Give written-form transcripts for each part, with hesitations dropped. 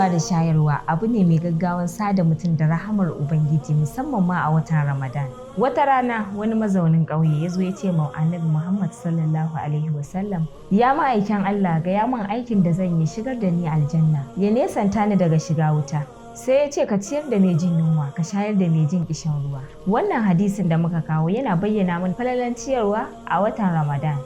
ciyarwa da shayarwa abu ne mai gaggawan sada mutum da rahamar Ubangiji musamman ma a watan Ramadan. Wata rana wani mazaunin ƙauye ya zo ya ce ma Annabi Muhammad sallallahu alaihi wasallam, ya ma'aikin Allah ga ya min aikin da zan yi shigar da ni aljanna, ya nesanta ni daga shiga wuta. Sai ya ce ka ciyar da mai jin yunwa, ka shayar da mai jin kishin ruwa. Wannan hadisin da muka kawo yana bayyana min falalan ciyarwa a watan Ramadan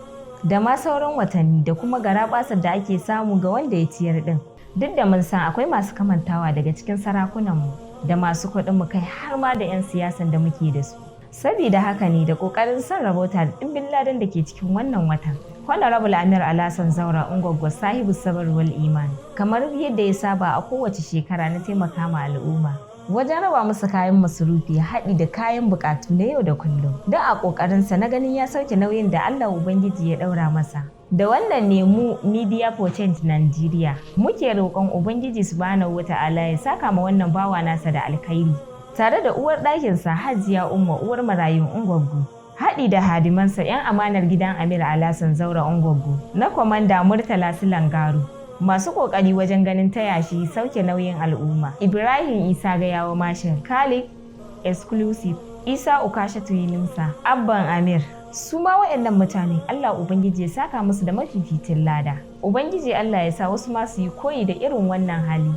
da ma sauran watanni da kuma garabasar da ake samu ga wanda ya ciyar din. Duk da mun san akwai masu kamantawa daga cikin sarakunanmu da masu kuɗinmu kai har ma da 'yan siyasan da muke da su. Sabida haka ne da ƙoƙarin son rabota da ɗimbin ladan da ke cikin wannan watan. Honorable Amir Alasan Zaura Ungwaggwa sahibu sabar wal iman. Kamar yadda ya saba a kowace shekara na taimaka ma al'umma wajen raba musu kayan masarufi haɗi da kayan buƙatu na yau da kullum. Don a ƙoƙarinsa na ganin ya sauke nauyin da Allah Ubangiji ya ɗaura masa. Da wannan ne mu Media for Change Nigeria muke roƙon Ubangiji Subhanahu wa ta'ala ya saka ma wannan bawa nasa da alkhairi. Tare da uwar ɗakinsa Hajiya Umma uwar marayun Ungwaggwa. Haɗi da hadimansa 'yan amanar gidan Amir Alasan Zaura Ungwaggwa na Kwamanda Murtala Silangaru. Masu ƙoƙari wajen ganin taya shi sauke nauyin al'umma. Ibrahim Isa Gayawa Mashin, Khalid Exclusive, Isa Ukashatu Yinimsa, Abban Amir. Su ma waɗannan mutane Allah Ubangiji ya saka musu da mafificin lada. Ubangiji Allah ya sa wasu ma su yi koyi da irin wannan hali.